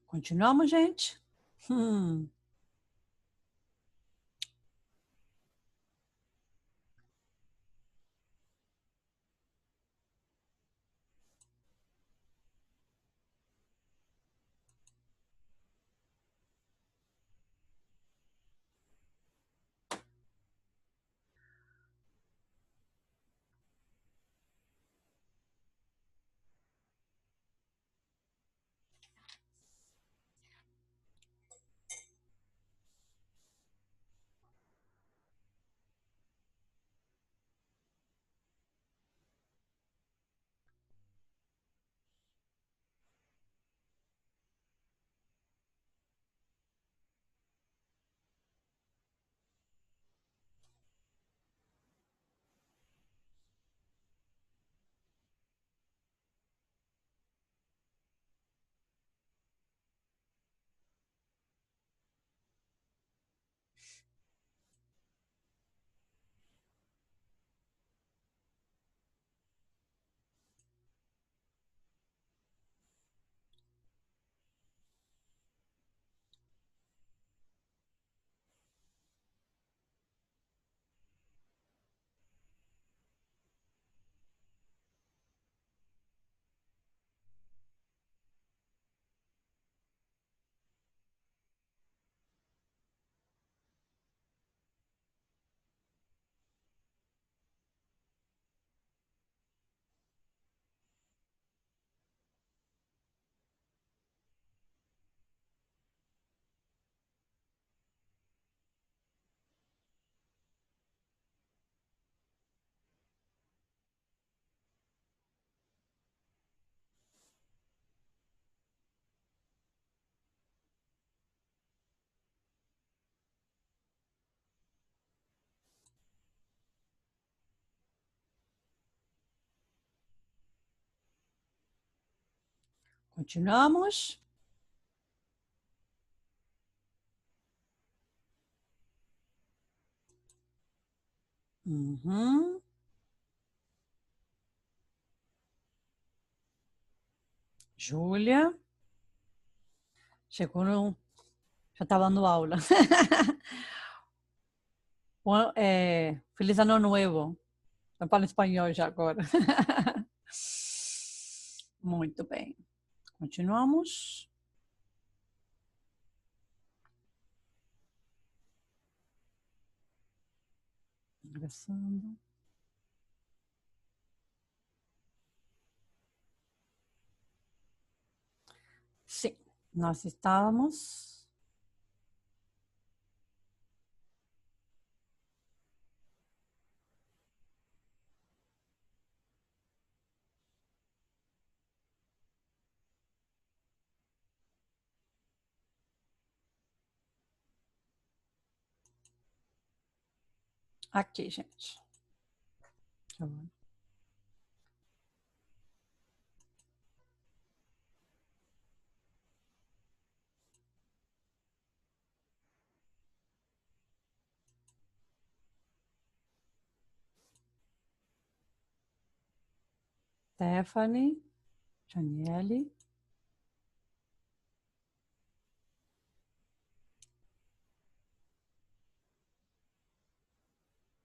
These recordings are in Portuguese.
Continuamos, gente? Hum. Continuamos. Uhum. Júlia. Chegou no... Já está dando aula. Feliz Ano Novo. Eu falo espanhol já agora. Muito bem. Continuamos. Ingressando. Sim, nós estamos... Aqui, gente. Tá bom. Stephanie, Janiele,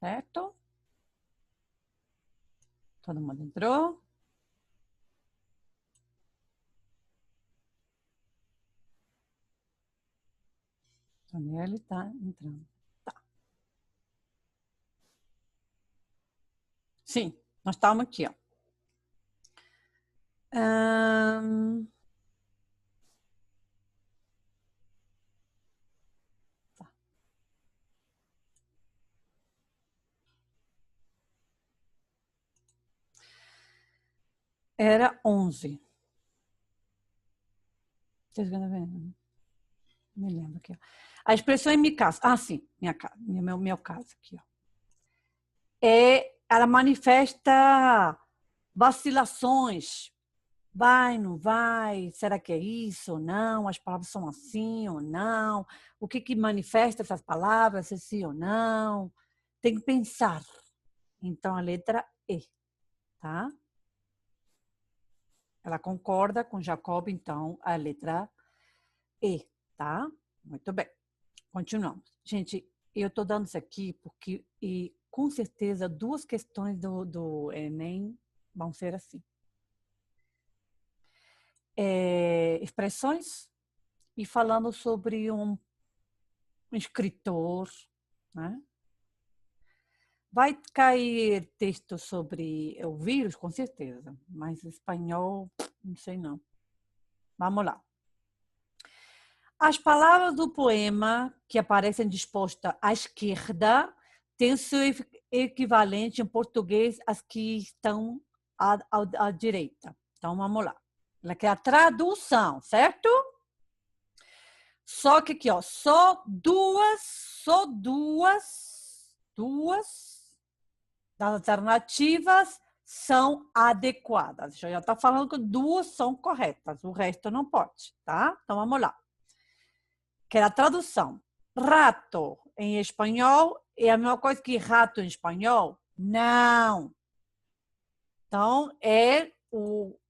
certo? Todo mundo entrou? Janiele está entrando. Tá. Sim, nós estamos aqui, ó. Tá. Era 11. Vocês estão vendo? Me lembro aqui. Ó. A expressão em minha casa. Ah, sim, meu caso aqui. Ó. Ela manifesta vacilações. Vai, não vai? Será que é isso ou não? As palavras são assim ou não? O que manifesta essas palavras, se sim ou não? Tem que pensar. Então, a letra E, tá? Ela concorda com Jacob, então, a letra E, tá? Muito bem. Continuamos. Gente, eu estou dando isso aqui porque, e com certeza, 2 questões do Enem vão ser assim. Expressões e falando sobre um escritor, né? Vai cair texto sobre o vírus, com certeza, mas espanhol, não sei não. Vamos lá. As palavras do poema que aparecem dispostas à esquerda têm seu equivalente em português às que estão à direita. Então, vamos lá. Ela quer a tradução, certo? Só que aqui, ó, só duas das alternativas são adequadas. Já está falando que 2 são corretas, o resto não pode, tá? Então, vamos lá. Que era a tradução. Rato em espanhol é a mesma coisa que rato em espanhol? Não. Então,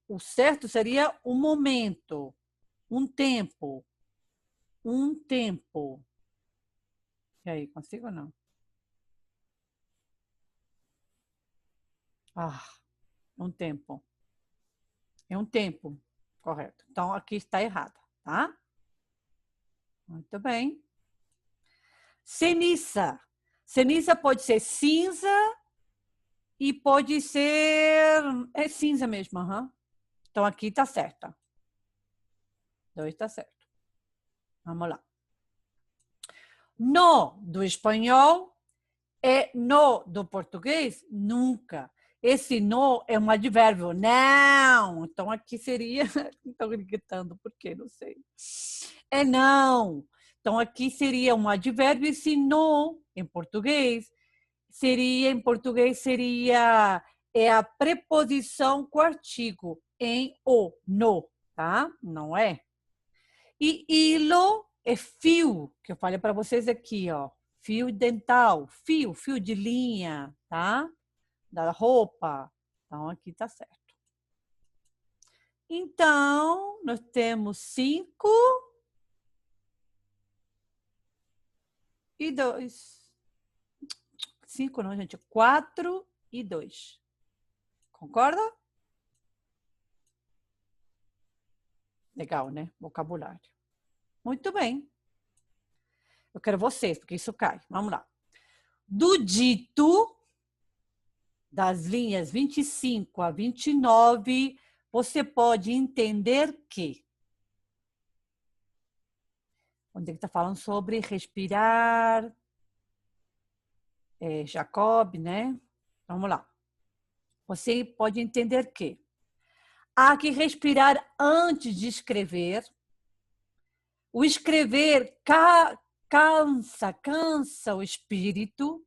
o certo seria um momento, um tempo. Um tempo. E aí, consigo ou não? Ah, um tempo. É um tempo, correto. Então, aqui está errada, tá? Muito bem. Ceniça. Ceniça pode ser cinza e pode ser... É cinza mesmo, aham. Então, aqui está certa. 2 está certo. Vamos lá. No do espanhol é no do português? Nunca. Esse no é um advérbio. Não. Então, aqui seria... Estou gritando, por quê? Não sei. É não. Então, aqui seria um advérbio. Esse no, em português, seria a preposição com artigo em o, no, tá? Não é? E hilo é fio, que eu falei para vocês aqui, ó. Fio dental, fio de linha, tá? Da roupa. Então, aqui tá certo. Então, nós temos 5 e 2. 5 não, gente. 4 e 2. Concorda? Legal, né? Vocabulário. Muito bem. Eu quero vocês, porque isso cai. Vamos lá. Do dito, das linhas 25 a 29, você pode entender que... Onde ele está falando sobre respirar, Jacob, né? Vamos lá. Você pode entender que há que respirar antes de escrever. O escrever cansa o espírito.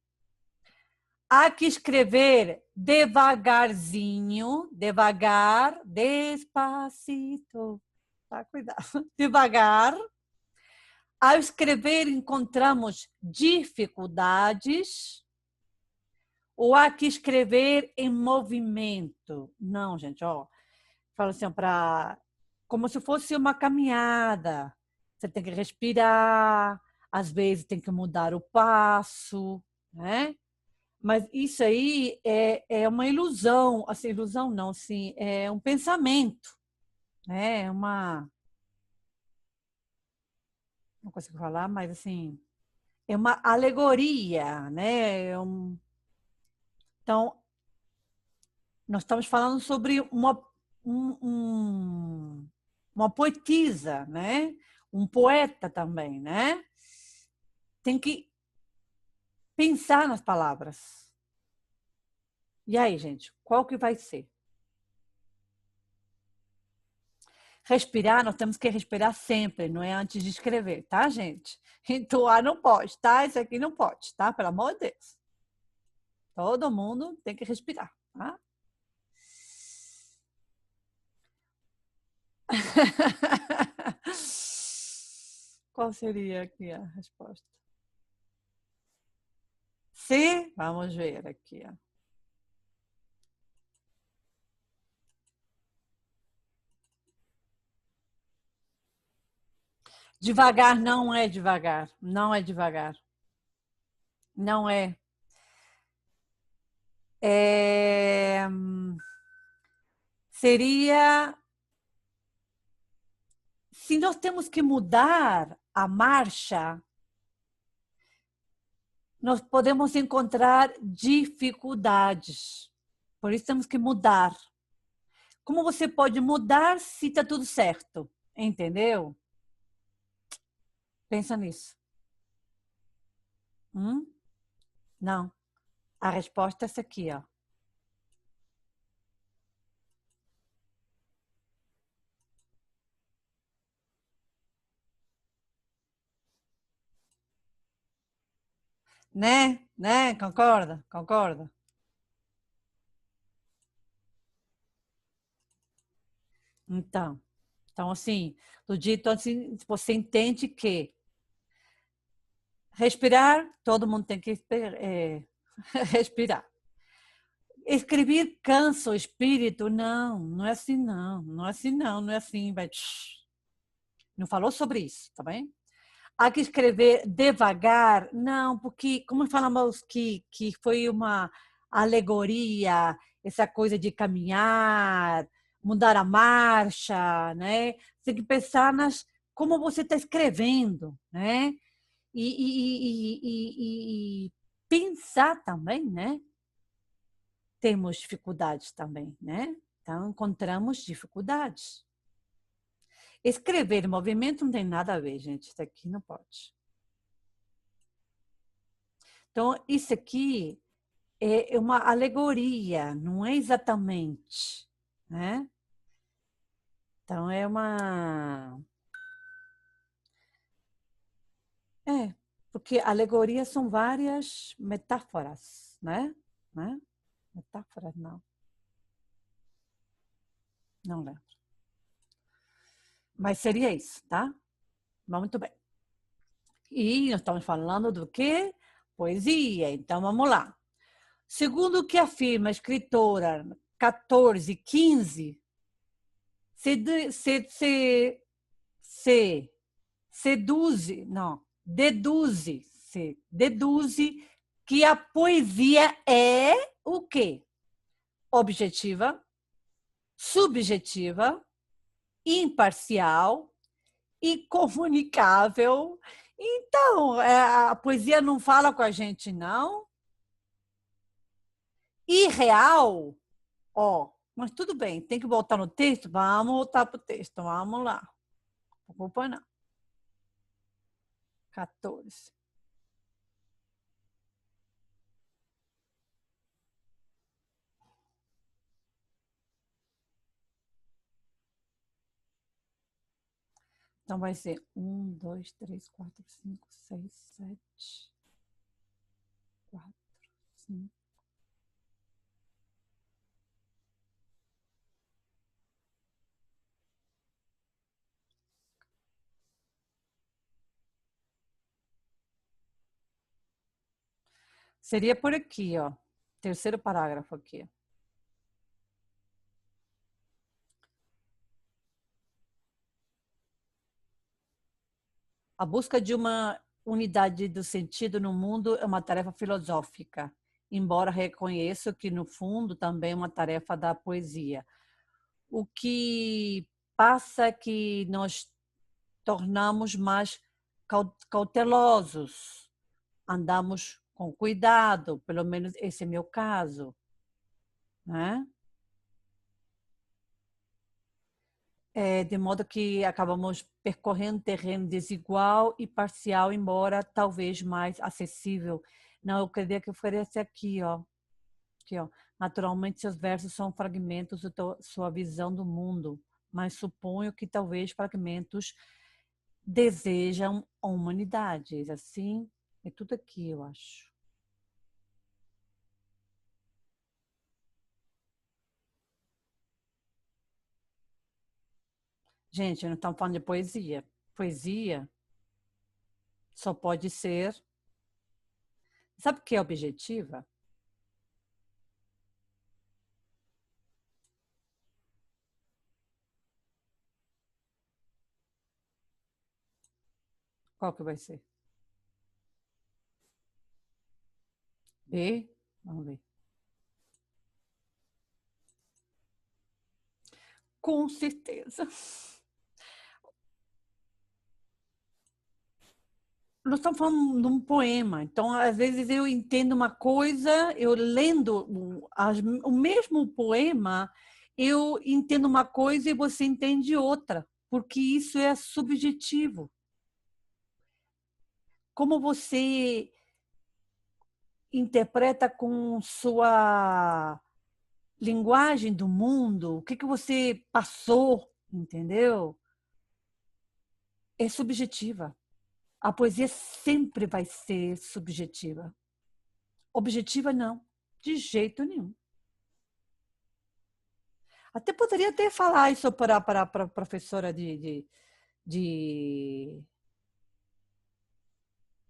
Há que escrever devagarzinho, devagar, despacito. Tá, cuidado. Devagar. Ao escrever, encontramos dificuldades. Ou há que escrever em movimento? Não, gente, ó. Fala assim, como se fosse uma caminhada. Você tem que respirar, às vezes tem que mudar o passo, né? Mas isso aí é uma ilusão, assim, ilusão não, sim, é um pensamento, né? Não consigo falar, mas assim, é uma alegoria, né? Então, nós estamos falando sobre uma poetisa, né? Um poeta também, né? Tem que pensar nas palavras. E aí, gente, qual que vai ser? Respirar, nós temos que respirar sempre, não é antes de escrever, tá, gente? Entoar não pode, tá? Isso aqui não pode, tá? Pelo amor de Deus. Todo mundo tem que respirar, tá? Qual seria aqui a resposta? C? Vamos ver aqui. Ó. Devagar não é devagar. Não é devagar. Não é. É... Seria. Se nós temos que mudar a marcha, nós podemos encontrar dificuldades. Por isso temos que mudar. Como você pode mudar se está tudo certo? Entendeu? Pensa nisso. Não. A resposta é essa aqui, ó. Né? Né? Concorda? Concorda? Então assim, do dito assim, você entende que respirar, todo mundo tem que respirar. Escrever cansa o espírito? Não, não é assim não, não é assim não, não é assim, vai. Não falou sobre isso, tá bem? Há que escrever devagar? Não, porque, como falamos que foi uma alegoria, essa coisa de caminhar, mudar a marcha, né? Você tem que pensar como você está escrevendo, né? E pensar também, né? Temos dificuldades também, né? Então, encontramos dificuldades. Escrever em movimento não tem nada a ver, gente. Isso aqui não pode. Então, isso aqui é uma alegoria, não é exatamente, né? Então, é uma... porque alegorias são várias metáforas, né? Metáforas, não lembro. Mas seria isso, tá? Muito bem. E nós estamos falando do quê? Poesia. Então, vamos lá. Segundo o que afirma a escritora 1415, se seduz, não, deduz que a poesia é o quê? Objetiva, subjetiva, imparcial e comunicável. Então, a poesia não fala com a gente, não. Irreal, ó, mas tudo bem, tem que voltar no texto? Vamos voltar para o texto, vamos lá. Não culpa não. 14. Então vai ser 1, 2, 3, 4, 5, 6, 7, 4, 5. Seria por aqui, ó. Terceiro parágrafo aqui. A busca de uma unidade do sentido no mundo é uma tarefa filosófica, embora reconheça que, no fundo, também é uma tarefa da poesia. O que passa é que nós tornamos mais cautelosos, andamos com cuidado, pelo menos esse é meu caso, né? De modo que acabamos percorrendo terreno desigual e parcial, embora talvez mais acessível. Não, eu queria que oferece aqui, ó. Aqui, ó. Naturalmente, seus versos são fragmentos da sua visão do mundo, mas suponho que talvez fragmentos desejam a humanidade. Assim, é tudo aqui, eu acho. Gente, não estamos falando de poesia. Poesia só pode ser. Sabe o que é objetiva? Qual que vai ser? B? Vamos ver. Com certeza. Nós estamos falando de um poema, então às vezes eu entendo uma coisa, eu lendo o mesmo poema, eu entendo uma coisa e você entende outra, porque isso é subjetivo. Como você interpreta com sua linguagem do mundo, o que você passou, entendeu? É subjetiva. A poesia sempre vai ser subjetiva. Objetiva, não. De jeito nenhum. Até poderia até falar isso para a professora de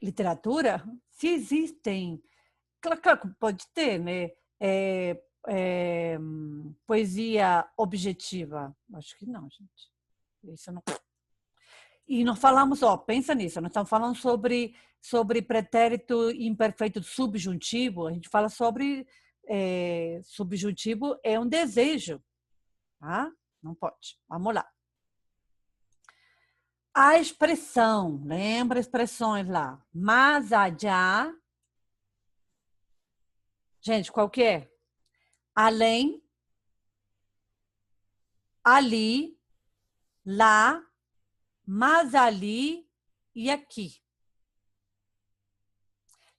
literatura, se existem. Claro que pode ter, né? Poesia objetiva. Acho que não, gente. Isso não. E nós falamos, ó, pensa nisso, nós estamos falando sobre pretérito imperfeito subjuntivo, a gente fala sobre subjuntivo é um desejo, tá? Não pode. Vamos lá. A expressão, lembra expressões lá? Mas allá, gente, qual que é? Além, ali, lá, mas ali e aqui.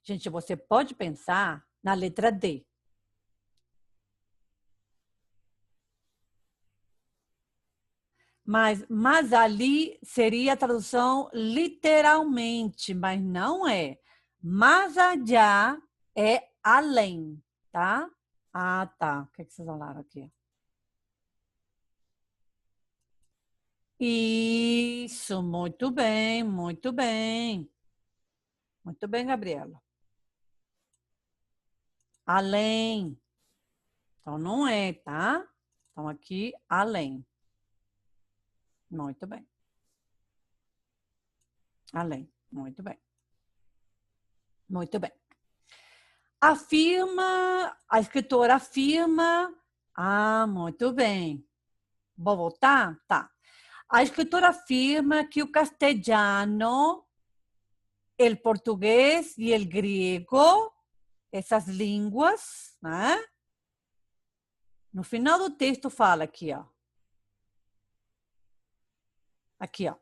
Gente, você pode pensar na letra D. Mas ali seria a tradução literalmente, mas não é. Mas allá é além, tá? Ah, tá. O que vocês falaram aqui? Isso, muito bem, muito bem. Muito bem, Gabriela. Além. Então, não é, tá? Então, aqui, além. Muito bem. Além. Muito bem. Muito bem. Afirma, a escritora afirma. Ah, muito bem. Vou voltar? Tá. A escritora afirma que o castelhano, o português e o grego, essas línguas, né? No final do texto fala aqui, ó. Aqui, ó.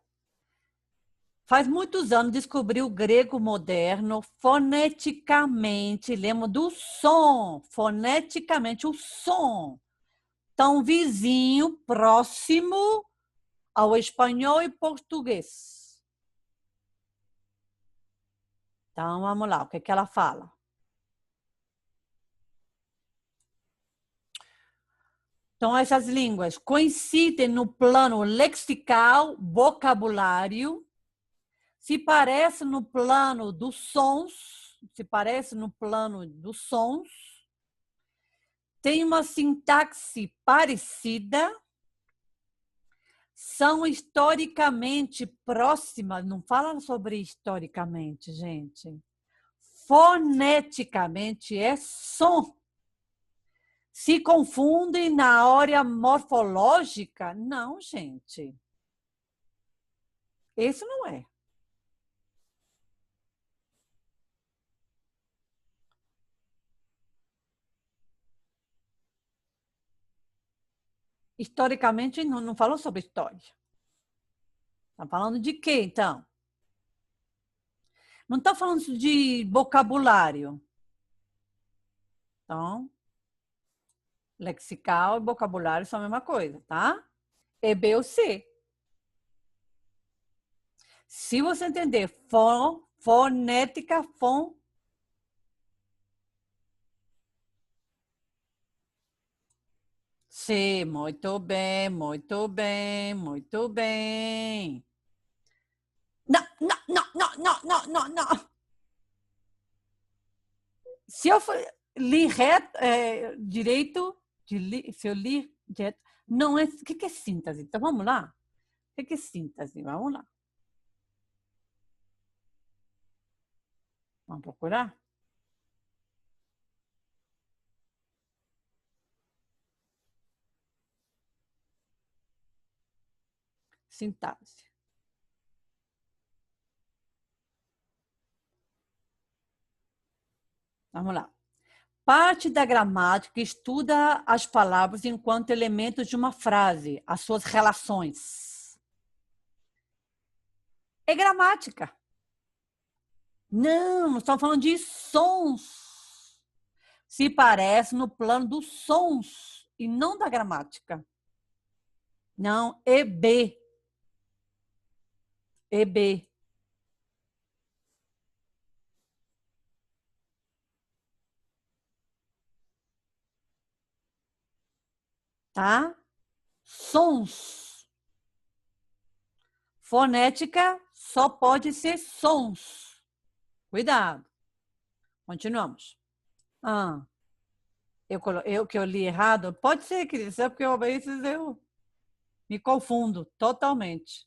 Faz muitos anos descobri o grego moderno foneticamente, lembra do som, foneticamente, o som. Tão vizinho, próximo ao espanhol e português. Então, vamos lá, o que ela fala? Então, essas línguas coincidem no plano lexical, vocabulário, se parece no plano dos sons, tem uma sintaxe parecida, são historicamente próximas, não fala sobre historicamente, gente. Foneticamente é som. Se confundem na hora morfológica? Não, gente. Esse não é. Historicamente, não falou sobre história. Está falando de quê, então? Não está falando de vocabulário. Então, lexical e vocabulário são a mesma coisa, tá? É B ou C. Se você entender fonética, C, muito bem, muito bem, muito bem. Não, não, não, não, não, não, não, não. Se eu li reto, direito, se eu li direto, não é. O que é síntese? Então vamos lá? O que é síntese? Vamos lá. Vamos procurar? Sintaxe. Vamos lá. Parte da gramática estuda as palavras enquanto elementos de uma frase, as suas relações. É gramática. Não estamos falando de sons. Se parece no plano dos sons e não da gramática. Não, EB. EB. Tá? Sons. Fonética só pode ser sons. Cuidado. Continuamos. Eu que eu li errado? Pode ser, querida, sabe porque às vezes eu me confundo totalmente.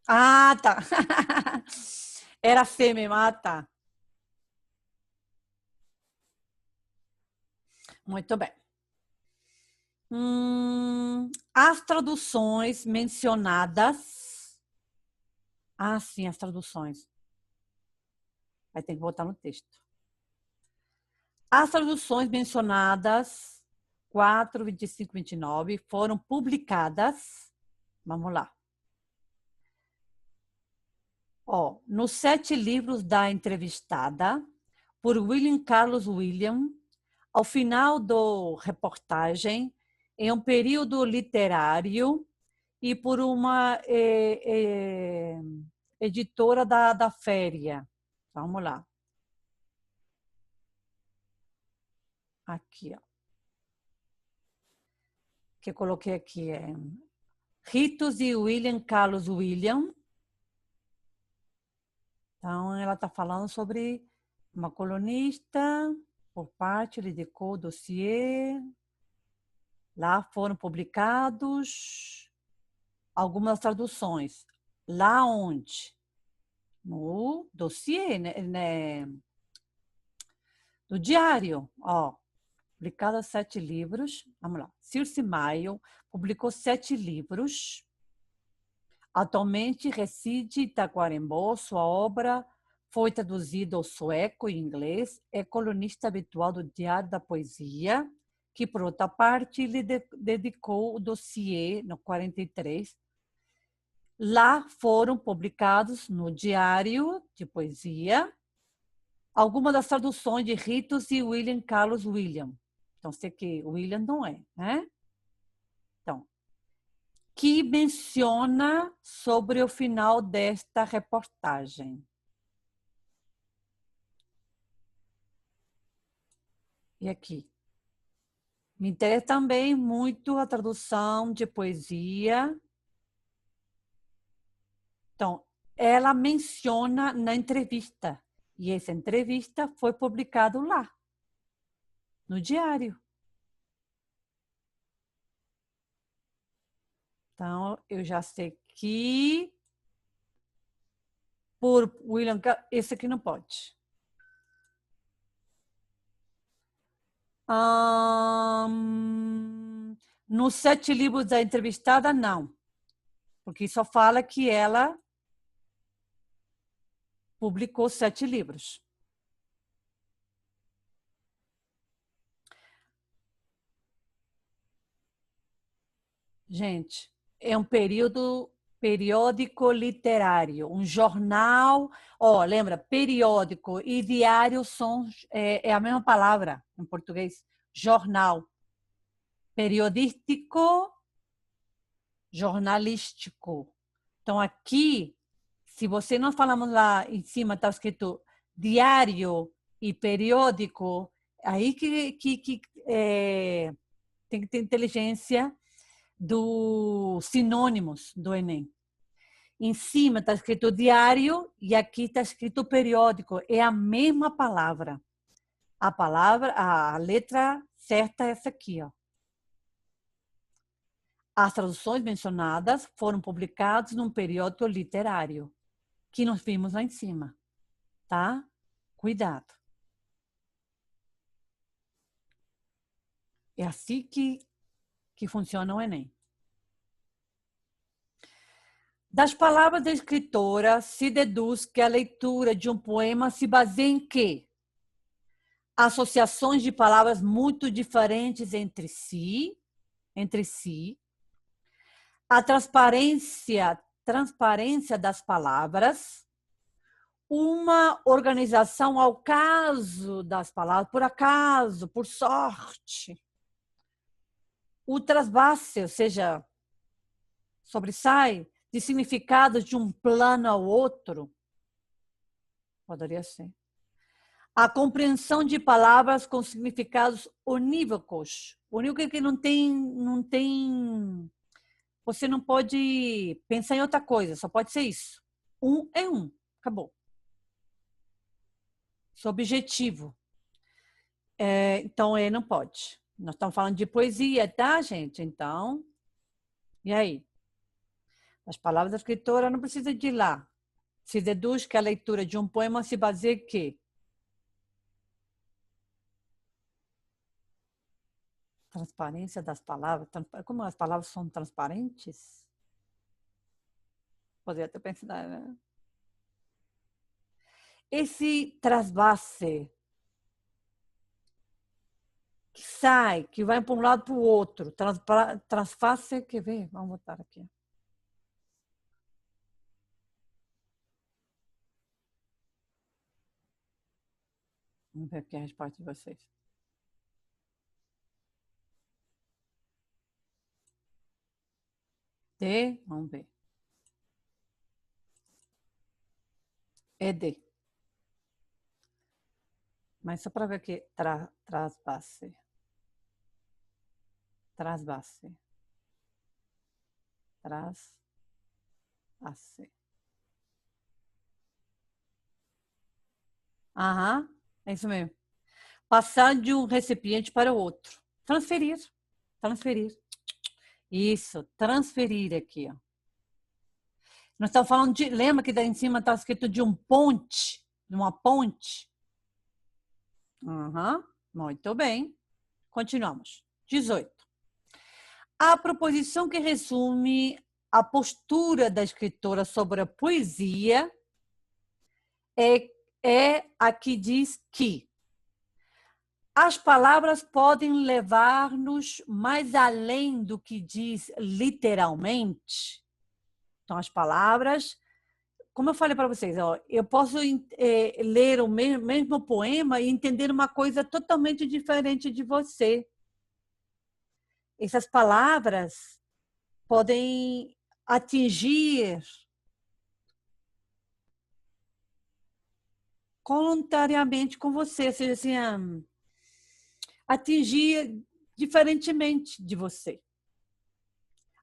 Ah, tá. Era C mesmo, ah, tá. Muito bem. As traduções mencionadas. Ah, sim, as traduções. Vai ter que botar no texto. As traduções mencionadas, 4, 25, 29, foram publicadas. Vamos lá. Ó, nos 7 livros da entrevistada, por William Carlos William, ao final da reportagem, em um período literário e por uma editora da Féria. Vamos lá. Aqui, ó. Que eu coloquei aqui é Ritos de William Carlos William. Então, ela está falando sobre uma colunista, por parte, ele dedicou o dossiê. Lá foram publicados algumas traduções. Lá onde? No dossiê, né? No diário, ó. Publicados 7 livros. Vamos lá. Circe Maio publicou 7 livros. Atualmente reside em Taquarembó. Sua obra foi traduzida ao sueco e inglês. É colunista habitual do Diário da Poesia, que, por outra parte, lhe dedicou o dossiê no 43. Lá foram publicados no Diário de Poesia algumas das traduções de Ritos e William Carlos William. Então, sei que William não é, né? Então, que menciona sobre o final desta reportagem. E aqui. Me interessa também muito a tradução de poesia. Então, ela menciona na entrevista. E essa entrevista foi publicada lá, no diário. Então, eu já sei que por William, esse aqui não pode. Nos 7 livros da entrevistada, não. Porque só fala que ela publicou 7 livros. Gente, é um periódico literário, um jornal. Ó, lembra, periódico e diário são é a mesma palavra em português. Jornal. Periodístico, jornalístico. Então, aqui, se você não falamos lá em cima, está escrito diário e periódico, aí que tem que ter inteligência dos sinônimos do Enem. Em cima está escrito diário e aqui está escrito periódico. É a mesma palavra. A letra certa é essa aqui, ó. As traduções mencionadas foram publicadas num periódico literário. que nós vimos lá em cima, tá? Cuidado. É assim que funciona o Enem. Das palavras da escritora, se deduz que a leitura de um poema se baseia em quê? Associações de palavras muito diferentes entre si, a transparência das palavras, uma organização ao caso das palavras, por acaso, por sorte, o trasvase, ou seja, sobressai de significados de um plano ao outro, poderia ser. A compreensão de palavras com significados unívocos. Unívoco que não tem. Você não pode pensar em outra coisa, só pode ser isso. Um é um, acabou. Isso é objetivo. Então, não pode. Nós estamos falando de poesia, tá, gente? Então, e aí? As palavras da escritora não precisa de ir lá. Se deduz que a leitura de um poema se baseia em quê? Transparência das palavras. Como as palavras são transparentes? Poderia ter pensado, né? Esse trasvase que sai, que vai para um lado para o outro, trasvase, quer ver? Vamos botar aqui. Vamos ver aqui a resposta de vocês. D, vamos ver. É D. Mas só para ver aqui, trasvase. Trasvase. Trasvase. Aham, é isso mesmo. Passar de um recipiente para o outro. Transferir. Transferir. Isso, transferir aqui, ó. Nós estamos falando de. Lembra que daí em cima está escrito de um ponte? De uma ponte? Uhum, muito bem. Continuamos. 18. A proposição que resume a postura da escritora sobre a poesia é a que diz que as palavras podem levar-nos mais além do que diz literalmente. Então, as palavras, como eu falei para vocês, ó, eu posso ler o mesmo poema e entender uma coisa totalmente diferente de você. Essas palavras podem atingir contrariamente com você, ou seja, assim, atingir diferentemente de você.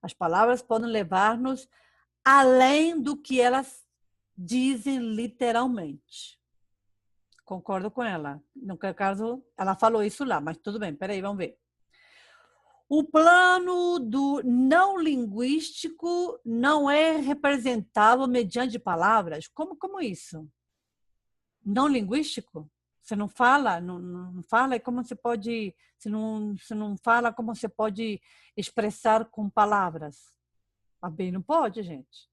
As palavras podem levar-nos além do que elas dizem literalmente. Concordo com ela. No caso, ela falou isso lá, mas tudo bem, peraí, vamos ver. O plano do não linguístico não é representável mediante palavras? Como isso? Não linguístico? Você não fala, não fala, e como você pode, se não fala, como você pode expressar com palavras? Bem, não pode, gente.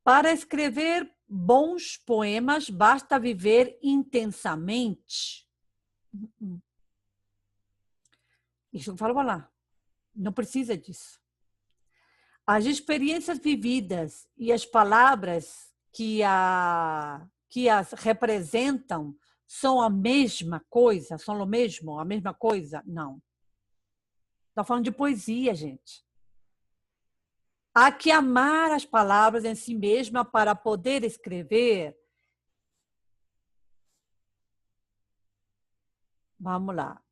Para escrever bons poemas, basta viver intensamente. Isso eu falo lá. Não precisa disso. As experiências vividas e as palavras que as representam são a mesma coisa? São o mesmo? A mesma coisa? Não. Estou falando de poesia, gente. Há que amar as palavras em si mesma para poder escrever. Vamos lá.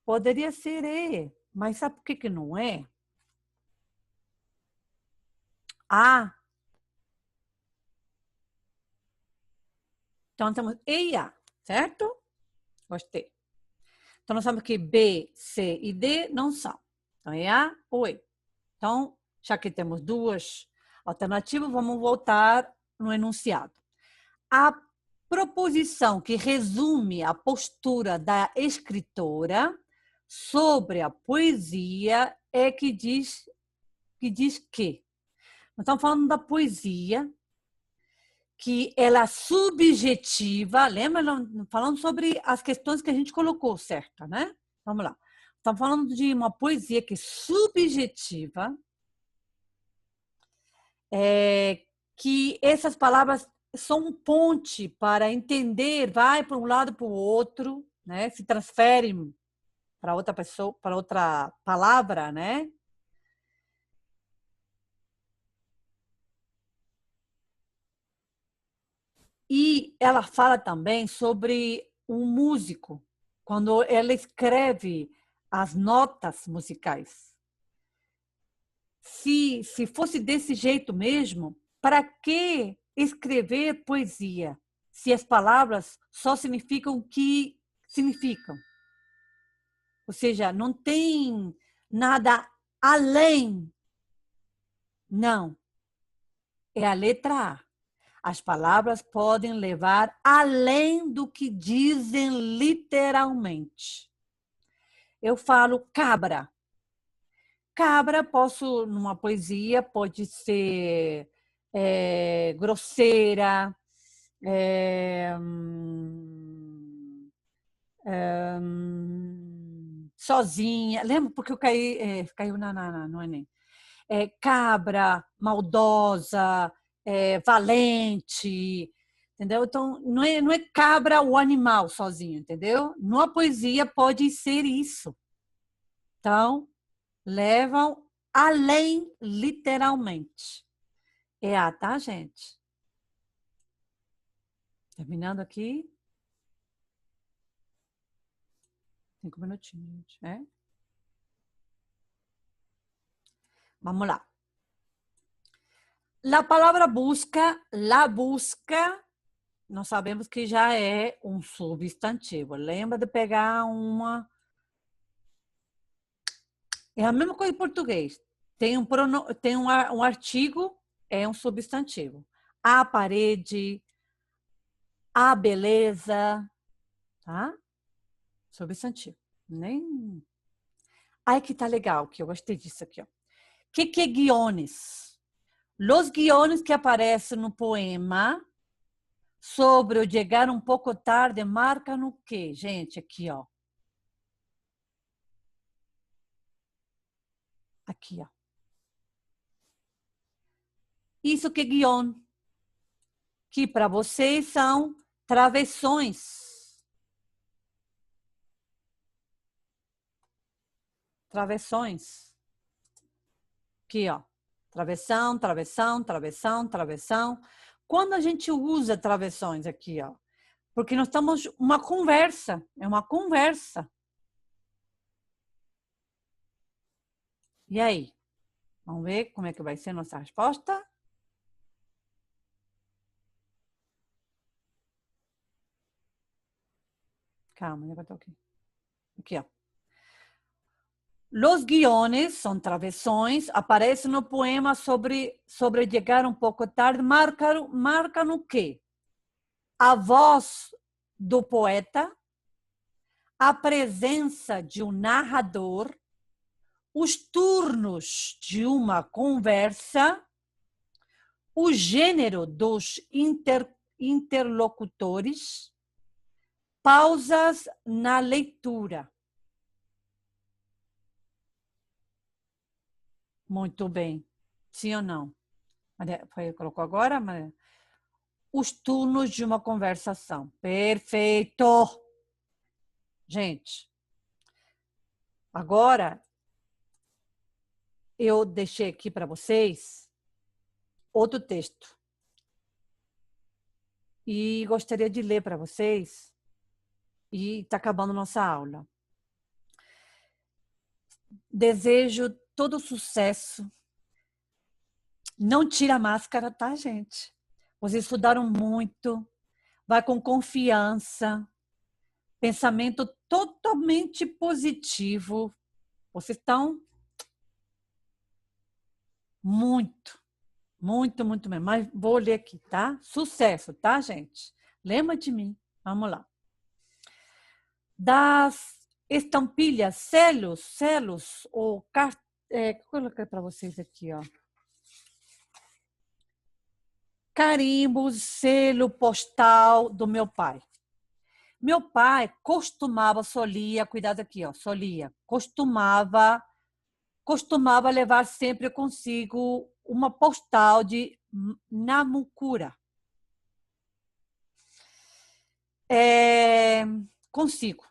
Poderia ser, mas sabe por que não é? A. Então, temos E e A, certo? Gostei. Então, nós sabemos que B, C e D não são. Então, é A ou E. Então, já que temos duas Alternativo, vamos voltar no enunciado. A proposição que resume a postura da escritora sobre a poesia é que diz que nós estamos falando da poesia, que ela é subjetiva, lembra? Falando sobre as questões que a gente colocou, certo, né? Vamos lá. Estamos falando de uma poesia que é subjetiva, que essas palavras são um ponte para entender, vai para um lado para o outro, né? Se transferem para outra pessoa, para outra palavra, né? E ela fala também sobre um músico, quando ela escreve as notas musicais. Se fosse desse jeito mesmo, para que escrever poesia? Se as palavras só significam o que significam. Ou seja, não tem nada além. Não. É a letra A. As palavras podem levar além do que dizem literalmente. Eu falo cabra. Cabra, posso, numa poesia, pode ser grosseira, sozinha. Lembra? Porque eu caiu no Enem. Cabra, maldosa, valente, entendeu? Então, não é cabra o animal sozinho, entendeu? Numa poesia pode ser isso. Então, levam além, literalmente. É A, tá, gente? Terminando aqui. 5 minutinhos, gente. Vamos lá. A palavra busca, la busca, nós sabemos que já é um substantivo. Lembra de pegar uma... É a mesma coisa em português. Tem um artigo, é um substantivo. A parede, a beleza, tá? Substantivo. Nem... Ai, que tá legal, que eu gostei disso aqui, ó. Que é guiones? Los guiones que aparecem no poema sobre o chegar um pouco tarde marcam o quê, gente? Aqui, ó. Aqui, ó. Isso que é guion, que para vocês são travessões. Travessões. Aqui, ó. Travessão, travessão, travessão, travessão. Quando a gente usa travessões aqui, ó, porque nós estamos uma conversa, é uma conversa. E aí? Vamos ver como é que vai ser a nossa resposta? Calma, eu estou aqui. Aqui, ó. Los guiones, são travessões, aparecem no poema sobre chegar um pouco tarde, marcam o quê? A voz do poeta, a presença de um narrador, os turnos de uma conversa, o gênero dos interlocutores, pausas na leitura. Muito bem. Sim ou não? Colocou agora? Os turnos de uma conversação. Perfeito! Gente, agora eu deixei aqui para vocês outro texto. E gostaria de ler para vocês. E está acabando nossa aula. Desejo todo sucesso. Não tira a máscara, tá, gente? Vocês estudaram muito. Vai com confiança. Pensamento totalmente positivo. Vocês estão muito, Muito, muito bem. Mas vou ler aqui, tá? Sucesso, tá, gente? Lembra de mim. Vamos lá. Das estampilhas, selos, ou vou colocar para vocês aqui, ó. Carimbos, selo postal do meu pai. Meu pai solia, cuidado aqui, ó, costumava levar sempre consigo uma postal de Namucura. Consigo.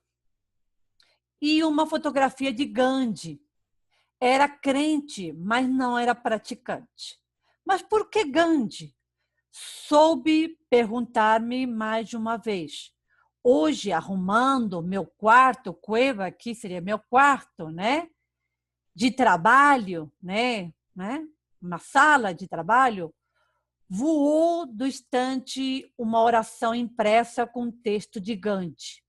E uma fotografia de Gandhi. Era crente, mas não era praticante. Mas por que Gandhi? Soube perguntar-me mais de uma vez. Hoje, arrumando meu quarto, cueva aqui seria meu quarto, né? De trabalho, né? Uma sala de trabalho, voou do estante uma oração impressa com texto de Gandhi.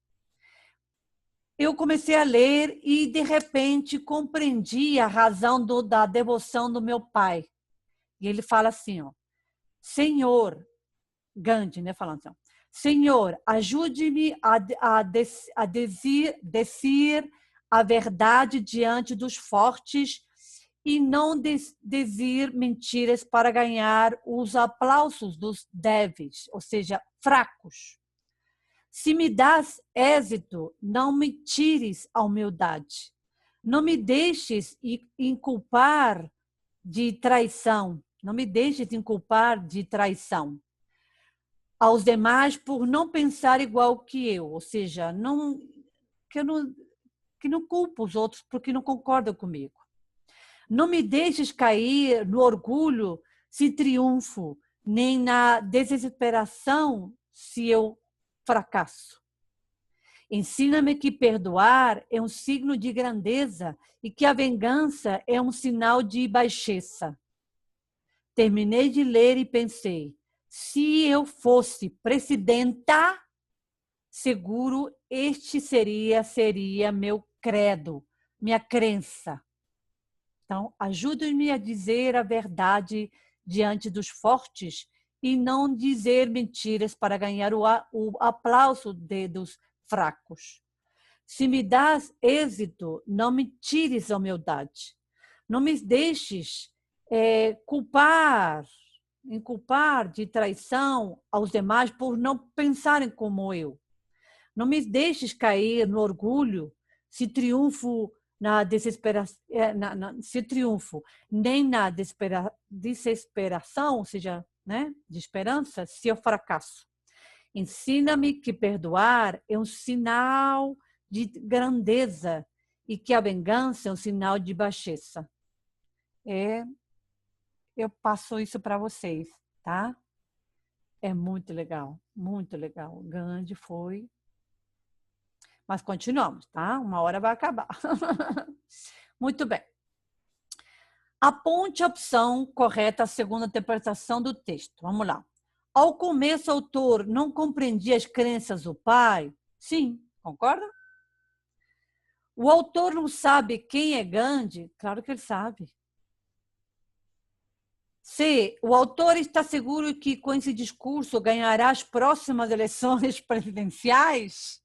Eu comecei a ler e, de repente, compreendi a razão da devoção do meu pai. E ele fala assim, ó, Senhor, Gandhi, né, falando assim, ó, Senhor, ajude-me a dizer a verdade diante dos fortes e não dizer mentiras para ganhar os aplausos dos débeis, ou seja, fracos. Se me das êxito, não me tires a humildade. Não me deixes inculpar de traição. Não me deixes inculpar de traição aos demais por não pensar igual que eu, ou seja, que não culpo os outros porque não concordam comigo. Não me deixes cair no orgulho se triunfo, nem na desesperação se eu fracasso. Ensina-me que perdoar é um signo de grandeza e que a vingança é um sinal de baixeza. Terminei de ler e pensei, se eu fosse presidenta, seguro este seria meu credo, minha crença. Então, ajude-me a dizer a verdade diante dos fortes e não dizer mentiras para ganhar o aplauso dos fracos. Se me das êxito, não me tires a humildade. Não me deixes inculpar de traição aos demais por não pensarem como eu. Não me deixes cair no orgulho se triunfo na desesperação, nem na desesperação, ou seja, né, de esperança, se eu fracasso. Ensina-me que perdoar é um sinal de grandeza e que a vingança é um sinal de baixeza. Eu passo isso para vocês, tá? É muito legal, muito legal. Gandhi foi. Mas continuamos, tá? Uma hora vai acabar. Muito bem. Aponte a opção correta segundo a interpretação do texto. Vamos lá. Ao começo, o autor não compreendia as crenças do pai? Sim, concorda? O autor não sabe quem é Gandhi? Claro que ele sabe. C. O autor está seguro que com esse discurso ganhará as próximas eleições presidenciais?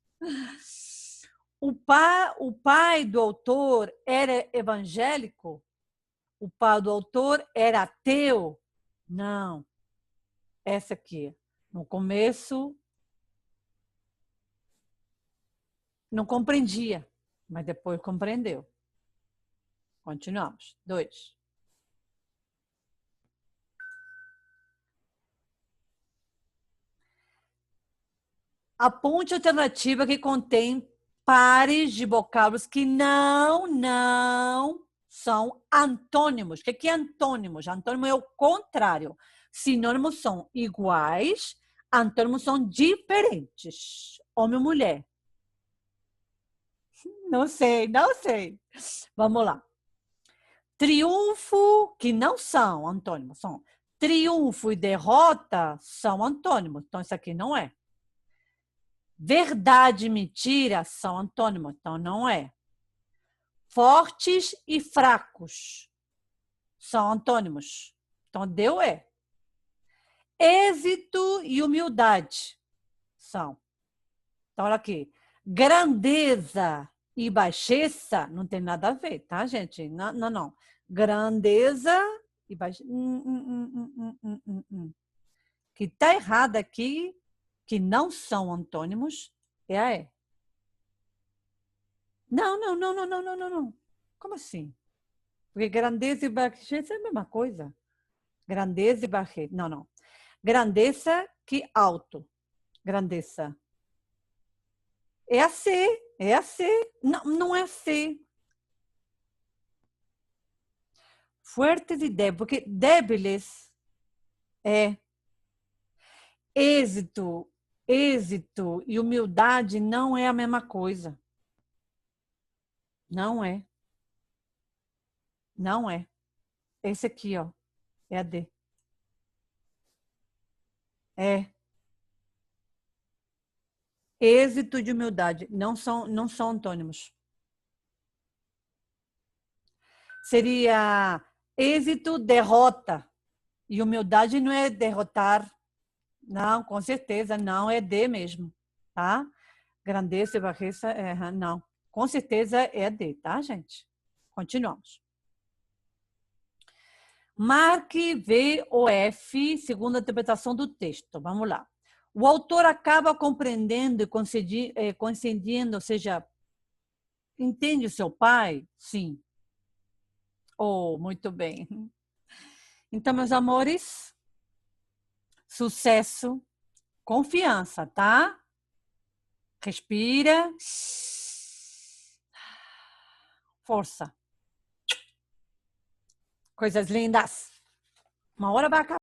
O pai do autor era evangélico? O pai do autor era ateu? Não. Essa aqui. No começo, não compreendia, mas depois compreendeu. Continuamos. 2. Aponte a alternativa que contém pares de vocábulos que não são antônimos. O que é antônimos? Antônimo é o contrário. Sinônimos são iguais, antônimos são diferentes. Homem e mulher. Não sei. Vamos lá. Triunfo, que não são antônimos, são triunfo e derrota são antônimos. Então, isso aqui não é. Verdade e mentira são antônimos, então não é. Fortes e fracos são antônimos, então deu é. Êxito e humildade são. Então, olha aqui. Grandeza e baixeza não tem nada a ver, tá, gente? Não, não, não. Grandeza e baixeza. Que está errado aqui, que não são antônimos, é a E. Não, não, não, não, não, não, não, não. Como assim? Porque grandeza e baixeza é a mesma coisa. Grandeza e baixeza. Não, não. Grandeza que alto. Grandeza. É a C. É a C. Não, não é a C. Fuertes e débiles. Porque débiles é êxito. Êxito e humildade não é a mesma coisa. Não é. Não é. Esse aqui, ó, é a D. É. Êxito de humildade. Não são antônimos. Seria êxito, derrota. E humildade não é derrotar. Não, com certeza, não é D mesmo, tá? Grandeza e baixeza, não. Com certeza é D, tá, gente? Continuamos. Marque V ou F, segundo a interpretação do texto. Vamos lá. O autor acaba compreendendo e concedendo, ou seja, entende o seu pai? Sim. Oh, muito bem. Então, meus amores, sucesso, confiança, tá? Respira. Força. Coisas lindas. Uma hora vai acabar.